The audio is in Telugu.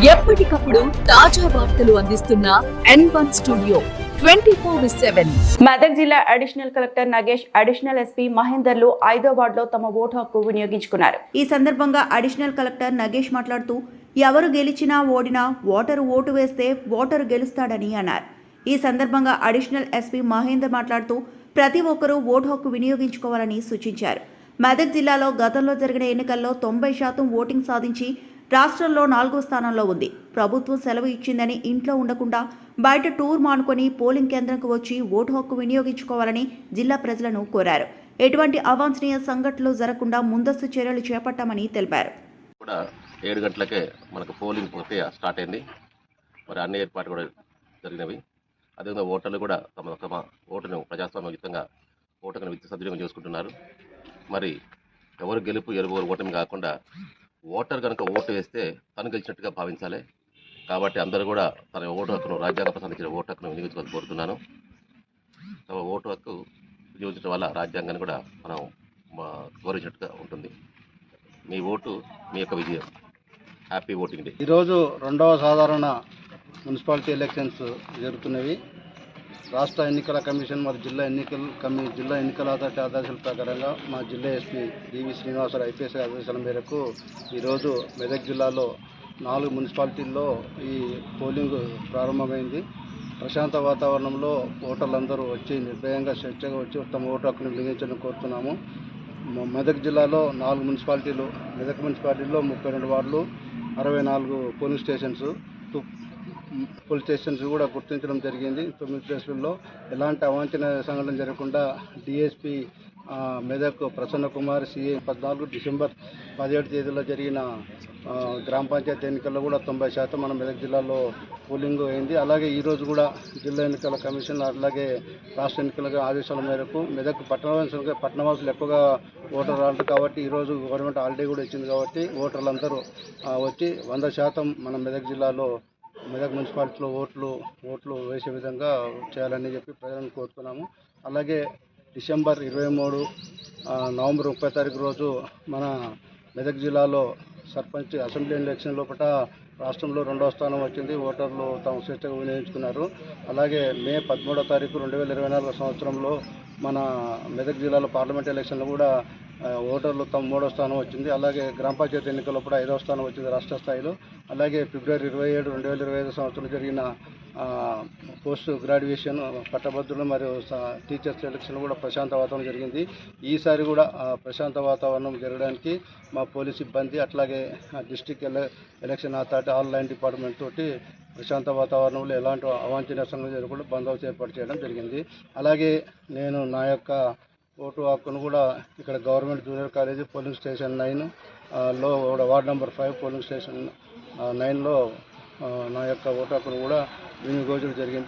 ఎప్పటికప్పుడు తాజా వార్తలు అందిస్తున్న N1 స్టూడియో 24/7. మెదక్ జిల్లా additional collector Nagesh, additional SP మహేందర్లు 5వ వార్డులో తమ ఓటు హక్కు వినియోగించుకున్నారు. ఈ సందర్భంగా అడిషనల్ కలెక్టర్ నగేష్ మాట్లాడుతూ, ఎవరు గెలిచినా ఓడినా ఓటరు ఓటు వేస్తే ఓటరు గెలుస్తాడని అన్నారు. ఈ సందర్భంగా అడిషనల్ ఎస్పీ మహేందర్ మాట్లాడుతూ, ప్రతి ఒక్కరూ ఓటు హక్కు వినియోగించుకోవాలని సూచించారు. మెదక్ జిల్లాలో గతంలో జరిగిన ఎన్నికల్లో 90% ఓటింగ్ సాధించి రాష్ట్రంలో 4వ స్థానంలో ఉంది. ప్రభుత్వం సెలవు ఇచ్చిందని ఇంట్లో ఉండకుండా బయట టూర్ మానుకొని పోలింగ్ కేంద్రంకు వచ్చి ఓటు హక్కు వినియోగించుకోవాలని జిల్లా ప్రజలను కోరారు. ఎటువంటి అవాంఛనీయ సంఘటనలు జరగకుండా ముందస్తు చర్యలు చేపట్టామని తెలిపారు. 7 గంటలకే మనకు పోలింగ్ ప్రక్రియ స్టార్ట్ అయింది. మరి అన్ని ఏర్పాట్లు కూడా జరిగినవి. అదేవిధంగా ఓటర్లు కూడా తమ ఓటును ప్రజాస్వామ్యయుతంగా ఓటును సద్వినియోగం చేసుకుంటున్నారు. మరి ఎవరు గెలుపు ఎవరు ఓటమి కాకుండా ఓటర్ కనుక ఓటు వేస్తే తను గెలిచినట్టుగా భావించాలి. కాబట్టి అందరూ కూడా తన ఓటు హక్కును, రాజ్యాంగ ప్రసాదించిన ఓటు హక్కును వినియోగించుకోవాలని కోరుతున్నాను. తమ ఓటు హక్కు వినియోగించడం వల్ల రాజ్యాంగాన్ని కూడా మనం గౌరవించినట్టుగా ఉంటుంది. మీ ఓటు మీ యొక్క విజయం. Happy voting day. ఈరోజు 2వ సాధారణ మున్సిపాలిటీ ఎలక్షన్స్ జరుగుతున్నవి. రాష్ట్ర ఎన్నికల కమిషన్ మరియు జిల్లా ఎన్నికల అథారిటీ ఆదేశాల ప్రకారంగా మా జిల్లా ఎస్పీ డివి శ్రీనివాసరావు ఐపీఎస్ ఆదేశాల మేరకు ఈరోజు మెదక్ జిల్లాలో 4 మున్సిపాలిటీల్లో ఈ పోలింగ్ ప్రారంభమైంది. ప్రశాంత వాతావరణంలో ఓటర్లందరూ వచ్చి నిర్భయంగా స్వేచ్ఛగా వచ్చి తమ ఓటు హక్కును వినియోగించాలని కోరుతున్నాము. మెదక్ జిల్లాలో 4 మున్సిపాలిటీలు, మెదక్ మున్సిపాలిటీలో 32 వార్డులు, 64 పోలింగ్ స్టేషన్స్ కూడా గుర్తించడం జరిగింది. 9 ప్లేసుల్లో ఎలాంటి అవాంఛనీయ సంఘటన జరగకుండా DSP Medak Prasanna Kumar CI 14 December 17 తేదీలో జరిగిన గ్రామ పంచాయతీ ఎన్నికల్లో కూడా 90% మన మెదక్ జిల్లాలో పోలింగ్ అయింది. అలాగే ఈరోజు కూడా జిల్లా ఎన్నికల కమిషన్ అలాగే రాష్ట్ర ఎన్నికల ఆదేశాల మేరకు మెదక్ పట్టణవాసులు ఎక్కువగా ఓటర్ రాలేదు కాబట్టి ఈరోజు గవర్నమెంట్ హాలిడే కూడా ఇచ్చింది కాబట్టి ఓటర్లందరూ వచ్చి 100% మన మెదక్ జిల్లాలో మెదక్ మున్సిపాలిటీలో ఓట్లు వేసే విధంగా చేయాలని చెప్పి ప్రజలను కోరుతున్నాము. అలాగే డిసెంబర్ 23, నవంబర్ 30 తారీఖు రోజు మన మెదక్ జిల్లాలో సర్పంచ్ అసెంబ్లీ ఎలక్షన్ లోపల రాష్ట్రంలో 2వ స్థానం వచ్చింది. ఓటర్లు తమ స్వేచ్ఛగా వినియోగించుకున్నారు. అలాగే మే 13వ తారీఖు 2024 సంవత్సరంలో మన మెదక్ జిల్లాలో పార్లమెంట్ ఎలక్షన్లో కూడా ఓటర్లు తమ 3వ స్థానం వచ్చింది. అలాగే గ్రామ పంచాయతీ ఎన్నికల్లో కూడా 5వ స్థానం వచ్చింది రాష్ట్ర స్థాయిలో. అలాగే ఫిబ్రవరి 27, 2025 సంవత్సరంలో జరిగిన పోస్ట్ గ్రాడ్యుయేషన్ పట్టభద్రులు మరియు టీచర్స్ ఎలక్షన్ కూడా ప్రశాంత వాతావరణం జరిగింది. ఈసారి కూడా ప్రశాంత వాతావరణం జరగడానికి మా పోలీస్ సిబ్బంది అట్లాగే district election authority online department తోటి ప్రశాంత వాతావరణంలో ఎలాంటి అవాంఛనీయ సంఘటనలు జరగకుండా బందోబస్తు ఏర్పాటు చేయడం జరిగింది. అలాగే నేను నా యొక్క ఓటు హక్కును కూడా ఇక్కడ government junior college polling station 9లో వార్డ్ నెంబర్ 5 పోలింగ్ స్టేషన్ 9లో నా యొక్క ఓటు హక్కును కూడా వినియోగించడం జరిగింది.